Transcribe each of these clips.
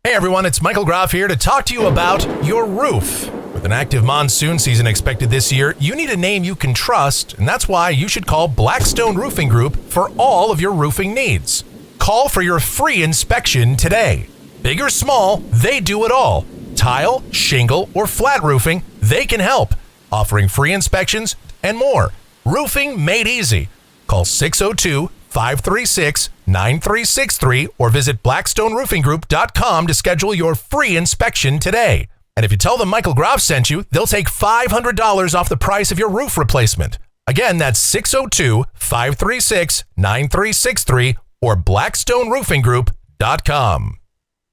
Hey everyone, it's Michael Groff here to talk to you about your roof. With an active monsoon season expected this year, you need a name you can trust, and that's why you should call Blackstone Roofing Group for all of your roofing needs. Call for your free inspection today. Big or small, they do it all. Tile, shingle, or flat roofing, they can help, offering free inspections and more. Roofing made easy. Call 602-536-9363 or visit blackstoneroofing.com to schedule your free inspection today. And if you tell them Michael Groff sent you, they'll take $500 off the price of your roof replacement. Again, that's 602-536-9363 or blackstoneroofing.com.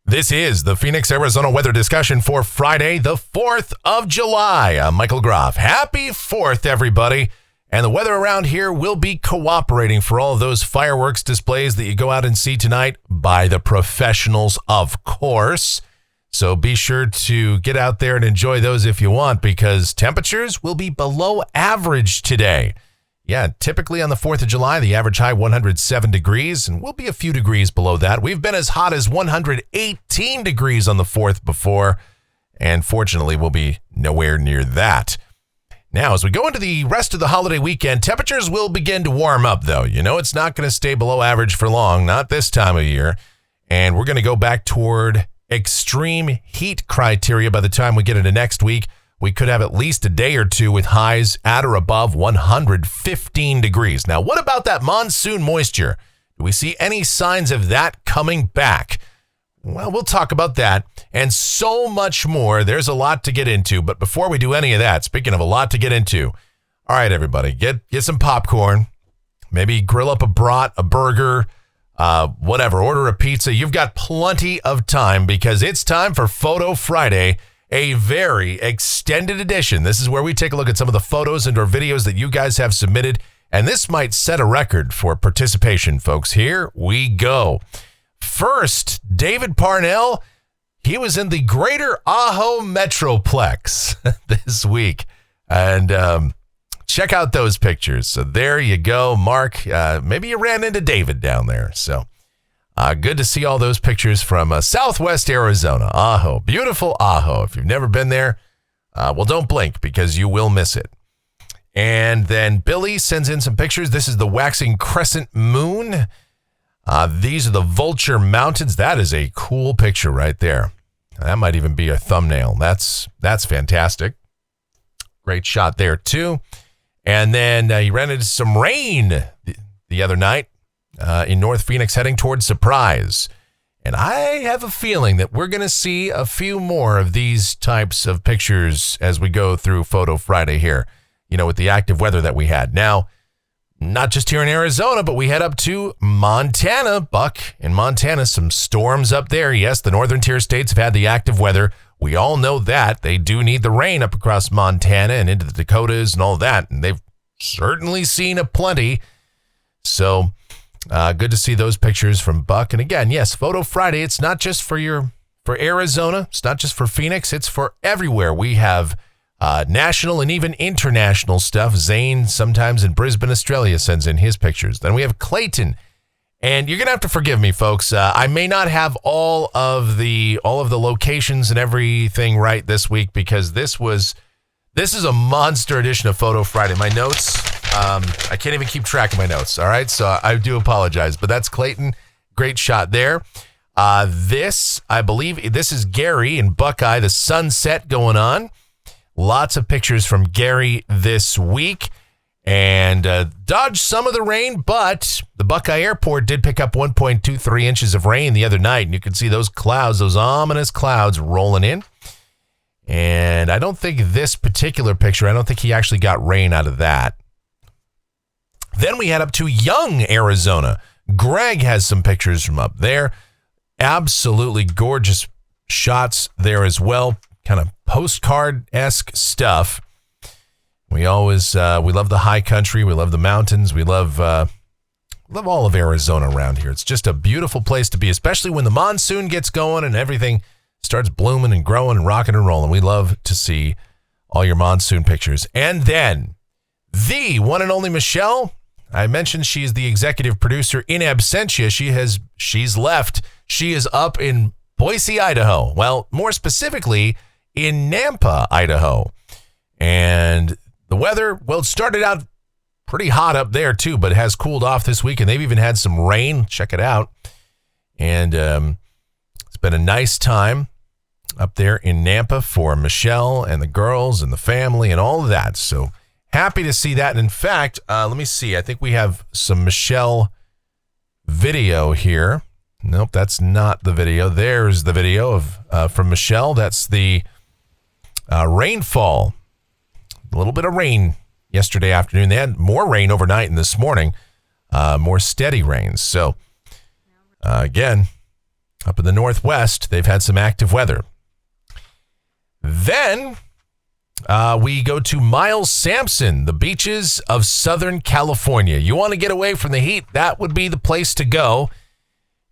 This is the Phoenix, Arizona weather discussion for Friday, the 4th of July. I'm Michael Groff. Happy 4th, everybody. And the weather around here will be cooperating for all of those fireworks displays that you go out and see tonight by the professionals, of course. So be sure to get out there and enjoy those if you want, because temperatures will be below average today. Yeah, typically on the 4th of July, the average high 107 degrees, and we'll be a few degrees below that. We've been as hot as 118 degrees on the 4th before, and fortunately, we'll be nowhere near that. Now, as we go into the rest of the holiday weekend, temperatures will begin to warm up, though. You know, it's not going to stay below average for long, not this time of year, and we're going to go back toward extreme heat criteria by the time we get into next week. We could have at least a day or two with highs at or above 115 degrees. Now, what about that monsoon moisture? Do we see any signs of that coming back? Well, we'll talk about that and so much more. There's a lot to get into, but before we do any of that, speaking of a lot to get into, all right, everybody, get some popcorn, maybe grill up a brat, a burger, whatever, order a pizza. You've got plenty of time because it's time for Photo Friday, a very extended edition. This is where we take a look at some of the photos and or videos that you guys have submitted, and this might set a record for participation, folks. Here we go. First, David Parnell, he was in the Greater Ajo Metroplex this week, and check out those pictures. So there you go, Mark. Maybe you ran into David down there, so good to see all those pictures from Southwest Arizona, Ajo. Beautiful Ajo. If you've never been there, well, don't blink because you will miss it. And then Billy sends in some pictures. This is the waxing crescent moon. These are the Vulture Mountains. That is a cool picture right there. That might even be a thumbnail. That's fantastic. Great shot there, too. And then he ran into some rain the other night. In North Phoenix heading towards Surprise. And I have a feeling that we're going to see a few more of these types of pictures as we go through Photo Friday here, you know, with the active weather that we had. Now, not just here in Arizona, but we head up to Montana. Buck, in Montana, some storms up there. Yes, the northern tier states have had the active weather. We all know that. They do need the rain up across Montana and into the Dakotas and all that. And they've certainly seen a plenty. So good to see those pictures from Buck. And again, yes, Photo Friday, it's not just for Arizona. It's not just for Phoenix. It's for everywhere. We have national and even international stuff. Zane, sometimes in Brisbane, Australia, sends in his pictures. Then we have Clayton. And you're going to have to forgive me, folks. I may not have all of the locations and everything right this week because this is a monster edition of Photo Friday. My notes, I can't even keep track of my notes, all right? So I do apologize, but that's Clayton. Great shot there. I believe this is Gary in Buckeye, the sunset going on. Lots of pictures from Gary this week. And dodged some of the rain, but the Buckeye Airport did pick up 1.23 inches of rain the other night. And you can see those clouds, those ominous clouds rolling in. And I don't think this particular picture, I don't think he actually got rain out of that. Then we head up to Young, Arizona. Greg has some pictures from up there. Absolutely gorgeous shots there as well. Kind of postcard-esque stuff. We always, we love the high country. We love the mountains. We love all of Arizona around here. It's just a beautiful place to be, especially when the monsoon gets going and everything starts blooming and growing and rocking and rolling. We love to see all your monsoon pictures. And then the one and only Michelle, I mentioned she is the executive producer in absentia. She's left. She is up in Boise, Idaho. Well, more specifically, in Nampa, Idaho. And the weather, well, it started out pretty hot up there too, but has cooled off this week, and they've even had some rain. Check it out. And it's been a nice time up there in Nampa for Michelle and the girls and the family and all of that. So happy to see that. And in fact, let me see. I think we have some Michelle video here. Nope, that's not the video. There's the video of from Michelle. That's the rainfall. A little bit of rain yesterday afternoon. They had more rain overnight and this morning, more steady rains. So again, up in the Northwest, they've had some active weather. Then we go to Miles Sampson, the beaches of Southern California. You want to get away from the heat, that would be the place to go.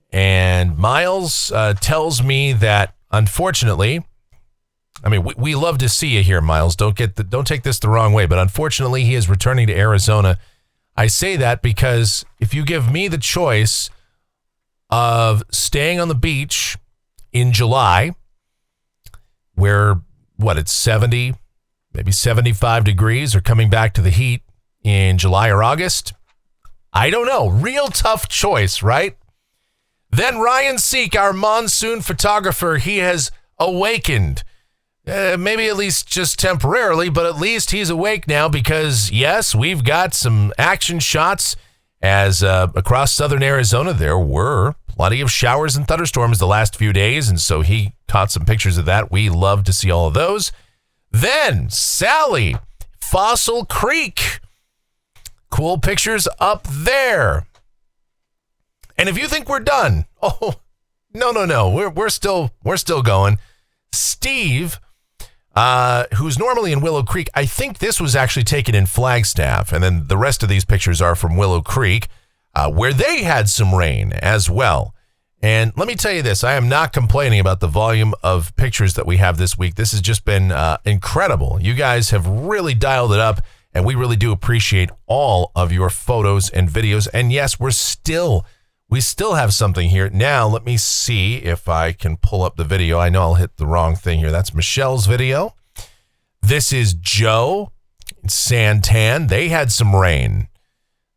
And Miles tells me that, unfortunately, I mean, we love to see you here, Miles. Don't take this the wrong way, but unfortunately, he is returning to Arizona. I say that because if you give me the choice of staying on the beach in July, where, it's 70, maybe 75 degrees, or coming back to the heat in July or August, I don't know. Real tough choice, right? Then Ryan Seek, our monsoon photographer, he has awakened. Maybe at least just temporarily, but at least he's awake now because, yes, we've got some action shots as across southern Arizona there were plenty of showers and thunderstorms the last few days, and so he caught some pictures of that. We love to see all of those. Then Sally, Fossil Creek. Cool pictures up there. And if you think we're done, no, we're still going. Steve, who's normally in Willow Creek, I think this was actually taken in Flagstaff, and then the rest of these pictures are from Willow Creek, where they had some rain as well. And let me tell you this, I am not complaining about the volume of pictures that we have this week. This has just been incredible. You guys have really dialed it up, and we really do appreciate all of your photos and videos. And yes, we still have something here. Now, let me see if I can pull up the video. I know I'll hit the wrong thing here. That's Michelle's video. This is Joe in Santan. They had some rain.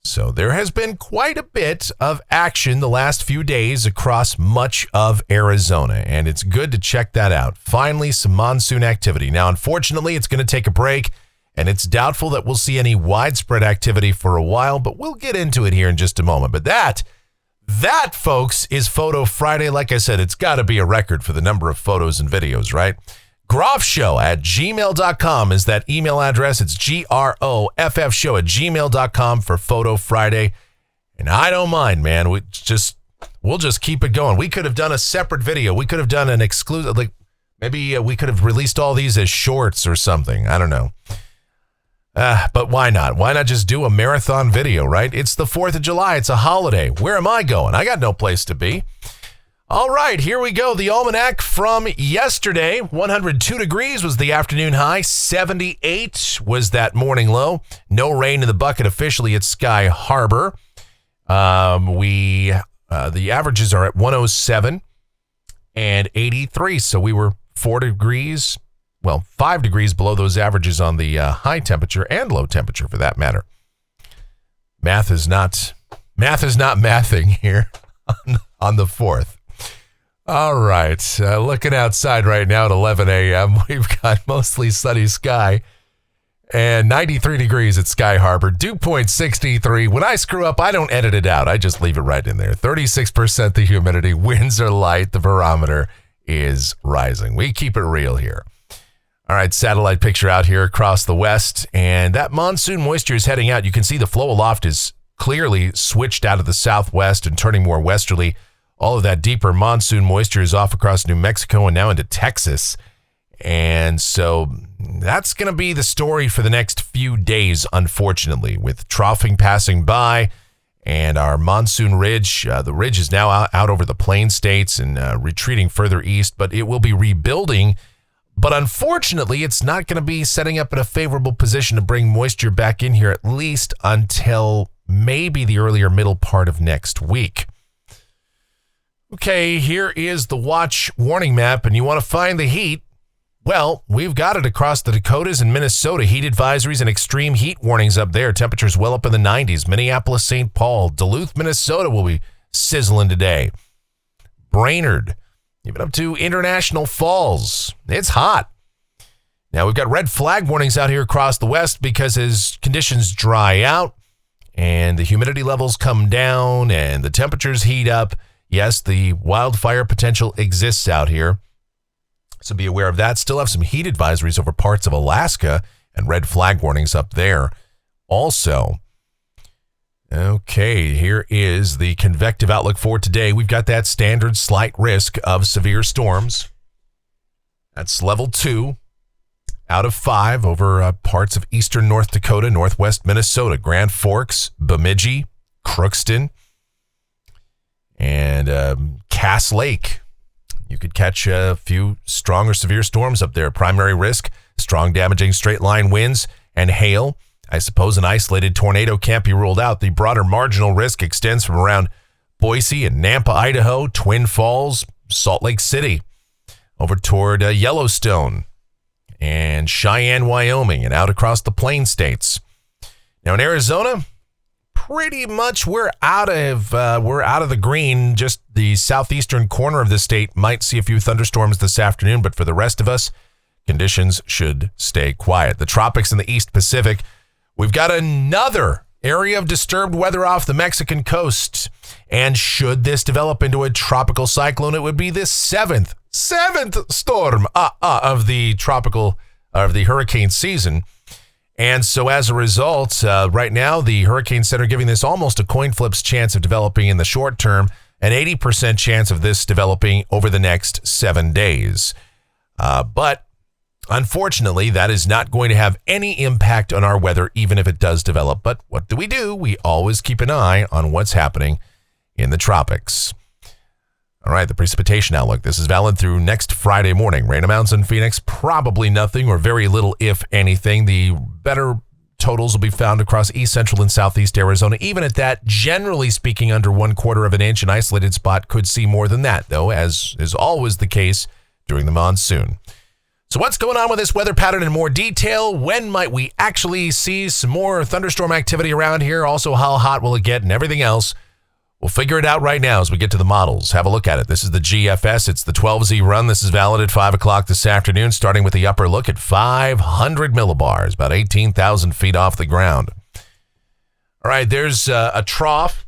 So there has been quite a bit of action the last few days across much of Arizona, and it's good to check that out. Finally, some monsoon activity. Now, unfortunately, it's going to take a break, and it's doubtful that we'll see any widespread activity for a while, but we'll get into it here in just a moment. But that, folks, is Photo Friday. Like I said, it's got to be a record for the number of photos and videos, right? groffshow@gmail.com is that email address. It's groffshow@gmail.com for Photo Friday. And I don't mind, man. We'll just keep it going. We could have done a separate video. We could have done an exclusive, like maybe we could have released all these as shorts or something. I don't know. But why not? Why not just do a marathon video, right? It's the 4th of July. It's a holiday. Where am I going? I got no place to be. All right, here we go. The almanac from yesterday. 102 degrees was the afternoon high. 78 was that morning low. No rain in the bucket officially at Sky Harbor. The averages are at 107 and 83. So we were 5 degrees below those averages on the high temperature and low temperature for that matter. Math is not mathing here on the 4th. All right, looking outside right now at 11 a.m., we've got mostly sunny sky and 93 degrees at Sky Harbor. Dew point 63. When I screw up, I don't edit it out. I just leave it right in there. 36% the humidity. Winds are light. The barometer is rising. We keep it real here. All right, satellite picture out here across the west, and that monsoon moisture is heading out. You can see the flow aloft is clearly switched out of the southwest and turning more westerly. All of that deeper monsoon moisture is off across New Mexico and now into Texas. And so that's going to be the story for the next few days, unfortunately, with troughing passing by and our monsoon ridge. The ridge is now out over the Plain States and retreating further east, but it will be rebuilding. But unfortunately, it's not going to be setting up in a favorable position to bring moisture back in here, at least until maybe the earlier middle part of next week. Okay, here is the watch warning map, and you want to find the heat? Well, we've got it across the Dakotas and Minnesota. Heat advisories and extreme heat warnings up there. Temperatures well up in the 90s. Minneapolis, St. Paul, Duluth, Minnesota will be sizzling today. Brainerd, even up to International Falls. It's hot. Now, we've got red flag warnings out here across the west because as conditions dry out and the humidity levels come down and the temperatures heat up, yes, the wildfire potential exists out here. So be aware of that. Still have some heat advisories over parts of Alaska and red flag warnings up there also. Okay, here is the convective outlook for today. We've got that standard slight risk of severe storms. That's level 2 out of 5 over parts of eastern North Dakota, northwest Minnesota, Grand Forks, Bemidji, Crookston, and Cass Lake. You could catch a few strong or severe storms up there. Primary risk, strong damaging straight line winds and hail. I suppose an isolated tornado can't be ruled out. The broader marginal risk extends from around Boise and Nampa, Idaho, Twin Falls, Salt Lake City, over toward Yellowstone and Cheyenne, Wyoming, and out across the Plain States. Now in Arizona, pretty much we're out of the green. Just the southeastern corner of the state might see a few thunderstorms this afternoon, but for the rest of us, conditions should stay quiet. The tropics in the East Pacific, we've got another area of disturbed weather off the Mexican coast, and should this develop into a tropical cyclone, it would be the seventh storm of the hurricane season. And so as a result, right now, the Hurricane Center giving this almost a coin flip's chance of developing in the short term, an 80% chance of this developing over the next 7 days. But unfortunately, that is not going to have any impact on our weather, even if it does develop. But what do? We always keep an eye on what's happening in the tropics. All right, the precipitation outlook. This is valid through next Friday morning. Rain amounts in Phoenix, probably nothing or very little, if anything. The better totals will be found across east, central, and southeast Arizona. Even at that, generally speaking, under 1/4 of an inch. An isolated spot could see more than that, though, as is always the case during the monsoon. So what's going on with this weather pattern in more detail? When might we actually see some more thunderstorm activity around here? Also, how hot will it get and everything else? We'll figure it out right now as we get to the models. Have a look at it. This is the GFS. It's the 12Z run. This is valid at 5 o'clock this afternoon, starting with the upper look at 500 millibars, about 18,000 feet off the ground. All right, there's a trough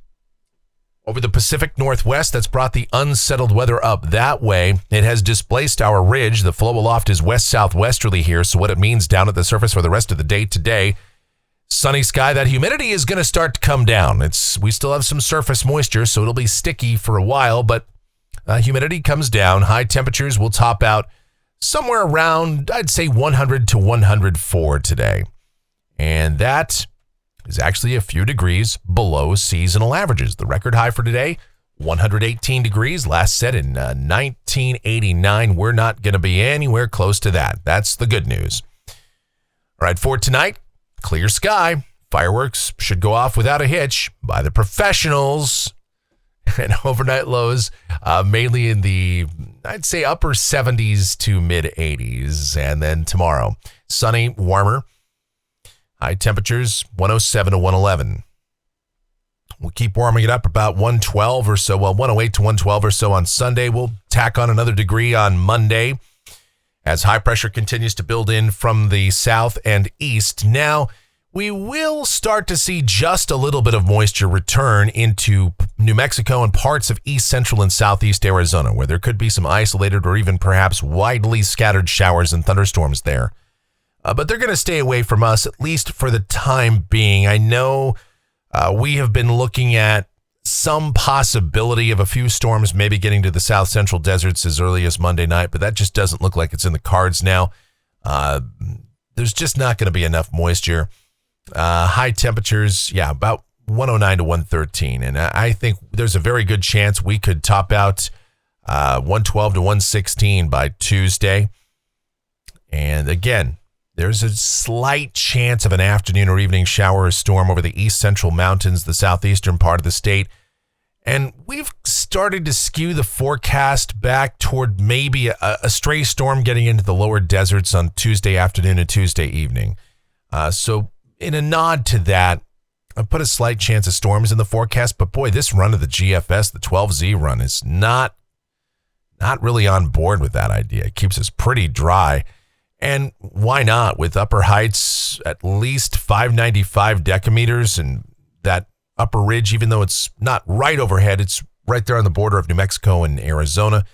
over the Pacific Northwest that's brought the unsettled weather up that way. It has displaced our ridge. The flow aloft is west-southwesterly here, so what it means down at the surface for the rest of the day today, sunny sky. That humidity is going to start to come down. We still have some surface moisture, so it'll be sticky for a while, but humidity comes down. High temperatures will top out somewhere around, I'd say, 100 to 104 today. And that is actually a few degrees below seasonal averages. The record high for today, 118 degrees, last set in 1989. We're not going to be anywhere close to that. That's the good news. All right, for tonight, clear sky. Fireworks should go off without a hitch by the professionals. And overnight lows mainly in the, I'd say, upper 70s to mid 80s. And then tomorrow, sunny, warmer. High temperatures, 107 to 111. We'll keep warming it up about 112 or so. Well, 108 to 112 or so on Sunday. We'll tack on another degree on Monday as high pressure continues to build in from the south and east. Now, we will start to see just a little bit of moisture return into New Mexico and parts of east, central, and southeast Arizona, where there could be some isolated or even perhaps widely scattered showers and thunderstorms there. But they're going to stay away from us, at least for the time being. I know we have been looking at some possibility of a few storms maybe getting to the south central deserts as early as Monday night, but that just doesn't look like it's in the cards now. There's just not going to be enough moisture. High temperatures, about 109 to 113. And I think there's a very good chance we could top out 112 to 116 by Tuesday. And again, there's a slight chance of an afternoon or evening shower or storm over the east central mountains, the southeastern part of the state. And we've started to skew the forecast back toward maybe a stray storm getting into the lower deserts on Tuesday afternoon and Tuesday evening. So in a nod to that, I put a slight chance of storms in the forecast, but boy, this run of the GFS, the 12Z run, is not really on board with that idea. It keeps us pretty dry. And why not? With upper heights at least 595 decameters, and that upper ridge, even though it's not right overhead, it's right there on the border of New Mexico and Arizona.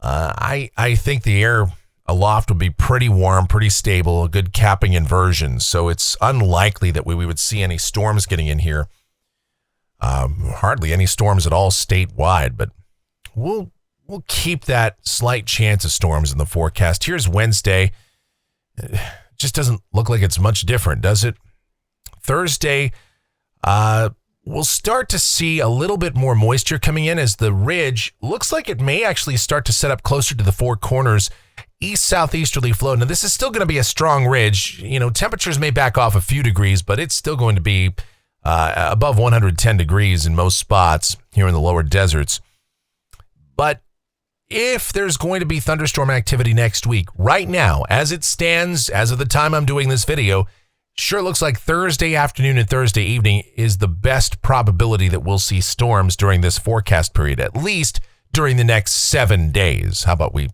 I think the air aloft would be pretty warm, pretty stable, a good capping inversion. So it's unlikely that we would see any storms getting in here. Hardly any storms at all statewide, but we'll keep that slight chance of storms in the forecast. Here's Wednesday. It just doesn't look like it's much different, does it? Thursday, we'll start to see a little bit more moisture coming in as the ridge looks like it may actually start to set up closer to the Four Corners east-southeasterly flow. Now, this is still going to be a strong ridge. You know, temperatures may back off a few degrees, but it's still going to be above 110 degrees in most spots here in the lower deserts. But if there's going to be thunderstorm activity next week, right now, as it stands, as of the time I'm doing this video, sure looks like Thursday afternoon and Thursday evening is the best probability that we'll see storms during this forecast period, at least during the next 7 days. How about we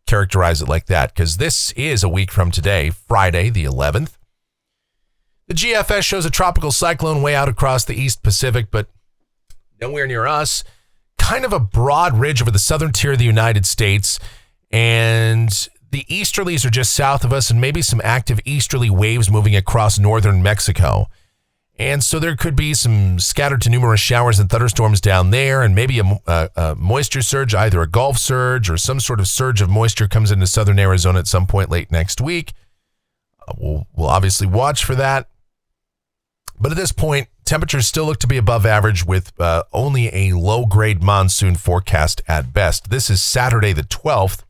characterize it like that? Because this is a week from today, Friday, the 11th. The GFS shows a tropical cyclone way out across the East Pacific, but nowhere near us. Kind of a broad ridge over the southern tier of the United States, and the easterlies are just south of us, and maybe some active easterly waves moving across northern Mexico. And so there could be some scattered to numerous showers and thunderstorms down there, and maybe a moisture surge, either a Gulf surge or some sort of surge of moisture comes into southern Arizona at some point late next week. We'll obviously watch for that. But at this point, temperatures still look to be above average with only a low-grade monsoon forecast at best. This is Saturday the 12th.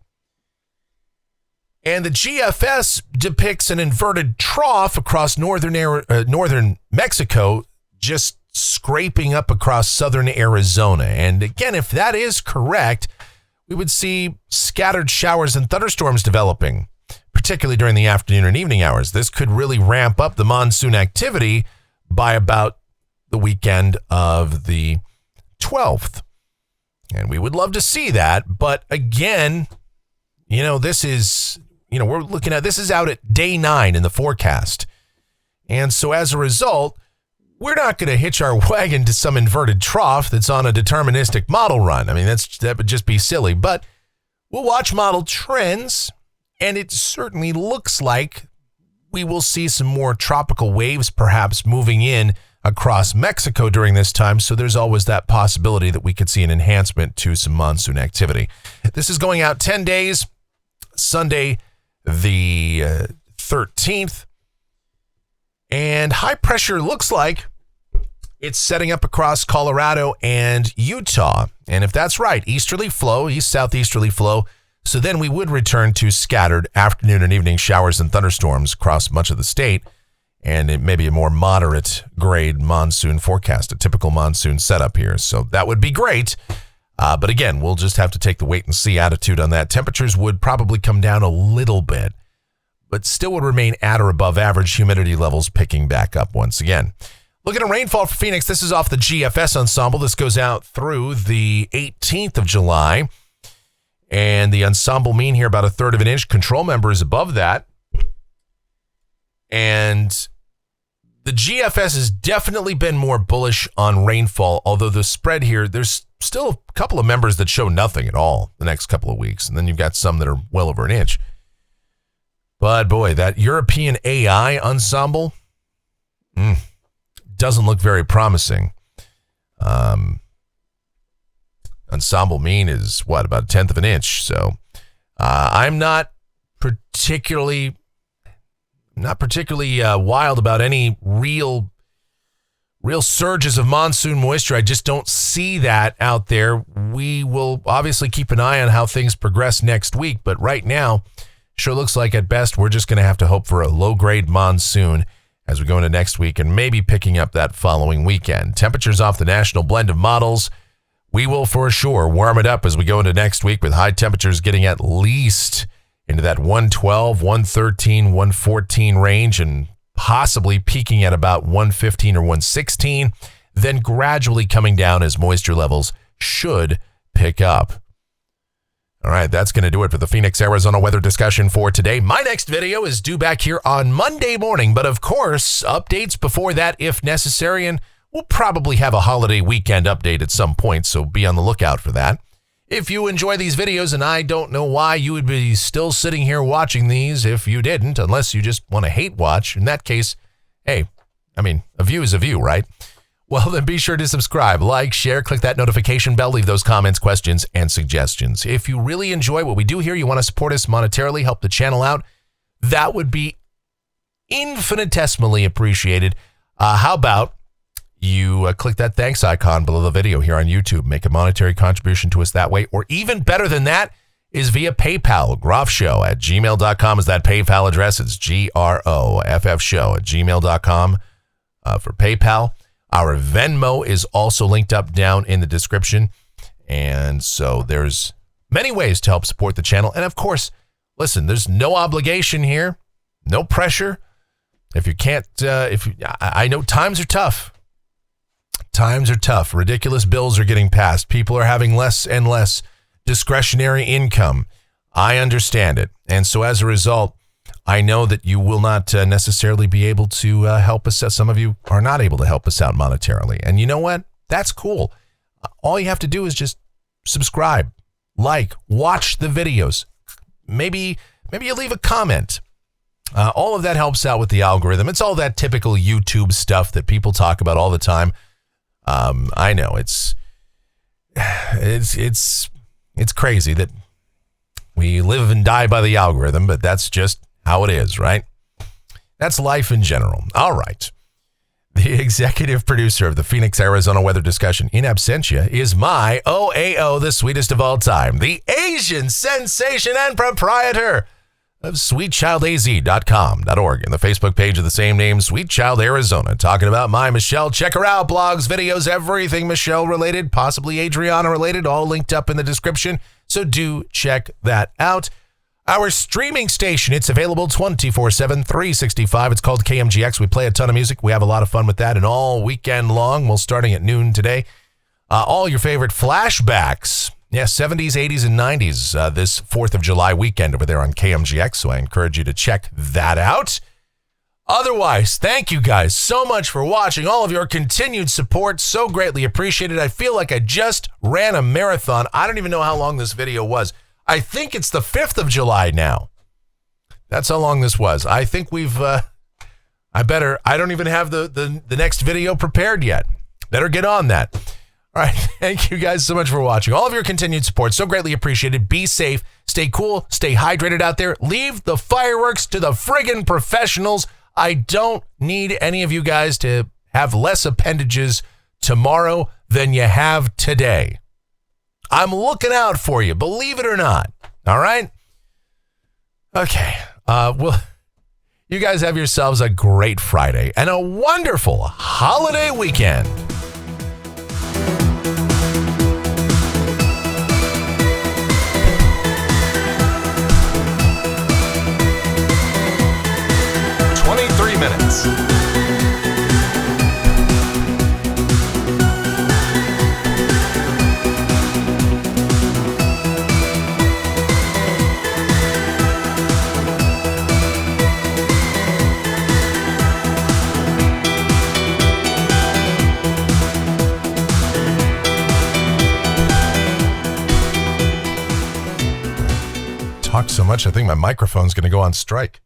And the GFS depicts an inverted trough across northern Mexico, just scraping up across southern Arizona. And again, if that is correct, we would see scattered showers and thunderstorms developing, particularly during the afternoon and evening hours. This could really ramp up the monsoon activity by about the weekend of the 12th. And we would love to see that. But again, you know, this is, you know, we're looking at, this is out at day 9 in the forecast. And so as a result, we're not going to hitch our wagon to some inverted trough that's on a deterministic model run. I mean, that would just be silly. But we'll watch model trends, and it certainly looks like we will see some more tropical waves perhaps moving in across Mexico during this time. So there's always that possibility that we could see an enhancement to some monsoon activity. This is going out 10 days, Sunday the 13th. And high pressure looks like it's setting up across Colorado and Utah. And if that's right, easterly flow, east-southeasterly flow. So then we would return to scattered afternoon and evening showers and thunderstorms across much of the state. And it may be a more moderate grade monsoon forecast, a typical monsoon setup here. So that would be great. But again, we'll just have to take the wait and see attitude on that. Temperatures would probably come down a little bit, but still would remain at or above average, humidity levels picking back up once again. Looking at rainfall for Phoenix, this is off the GFS ensemble. This goes out through the 18th of July. And the ensemble mean here about 1/3 of an inch. Control member is above that. And the GFS has definitely been more bullish on rainfall, although the spread here, there's still a couple of members that show nothing at all the next couple of weeks. And then you've got some that are well over an inch. But boy, that European AI ensemble doesn't look very promising. Ensemble mean is what, about 1/10 of an inch. So I'm not particularly wild about any real surges of monsoon moisture. I just don't see that out there. We will obviously keep an eye on how things progress next week, but right now, sure looks like at best we're just going to have to hope for a low-grade monsoon as we go into next week and maybe picking up that following weekend. Temperatures off the national blend of models We will for sure warm it up as we go into next week with high temperatures getting at least into that 112, 113, 114 range and possibly peaking at about 115 or 116, then gradually coming down as moisture levels should pick up. All right, that's going to do it for the Phoenix, Arizona weather discussion for today. My next video is due back here on Monday morning, but of course, updates before that if necessary, and we'll probably have a holiday weekend update at some point, so be on the lookout for that. If you enjoy these videos, and I don't know why you would be still sitting here watching these if you didn't, unless you just want to hate watch. In that case, hey, I mean, a view is a view, right? Well, then be sure to subscribe, like, share, click that notification bell, leave those comments, questions, and suggestions. If you really enjoy what we do here, you want to support us monetarily, help the channel out, that would be infinitesimally appreciated. How about you click that thanks icon below the video here on YouTube, make a monetary contribution to us that way, or even better than that is via PayPal. groffshow@gmail.com is that PayPal address. It's groffshow@gmail.com for PayPal. Our Venmo is also linked up down in the description, and so there's many ways to help support the channel. And of course, listen, there's no obligation here, no pressure. If you can't, I know times are tough. Times are tough. Ridiculous bills are getting passed. People are having less and less discretionary income. I understand it. And so as a result, I know that you will not necessarily be able to help us. Some of you are not able to help us out monetarily. And you know what? That's cool. All you have to do is just subscribe, like, watch the videos. Maybe you leave a comment. All of that helps out with the algorithm. It's all that typical YouTube stuff that people talk about all the time. I know it's crazy that we live and die by the algorithm, but that's just how it is, right? That's life in general. All right. The executive producer of the Phoenix, Arizona weather discussion in absentia is my OAO, the sweetest of all time, the Asian sensation and proprietor of sweetchildaz.com.org and the Facebook page of the same name, Sweet Child Arizona, talking about my Michelle. Check her out. Blogs, videos, everything Michelle related, possibly Adriana related, all linked up in the description. So do check that out. Our streaming station, it's available 24/7, 365. It's called KMGX. We play a ton of music. We have a lot of fun with that, and all weekend long, well, starting at noon today, all your favorite flashbacks. Yeah, 70s, 80s, and 90s this 4th of July weekend over there on KMGX, so I encourage you to check that out. Otherwise, thank you guys so much for watching. All of your continued support, so greatly appreciated. I feel like I just ran a marathon. I don't even know how long this video was. I think it's the 5th of July now. That's how long this was. I think we've, I don't even have the next video prepared yet. Better get on that. All right, thank you guys so much for watching. All of your continued support, so greatly appreciated. Be safe, stay cool, stay hydrated out there. Leave the fireworks to the friggin' professionals. I don't need any of you guys to have less appendages tomorrow than you have today. I'm looking out for you, believe it or not. All right? Okay, well, you guys have yourselves a great Friday and a wonderful holiday weekend. Minutes. Talked so much, I think my microphone's going to go on strike.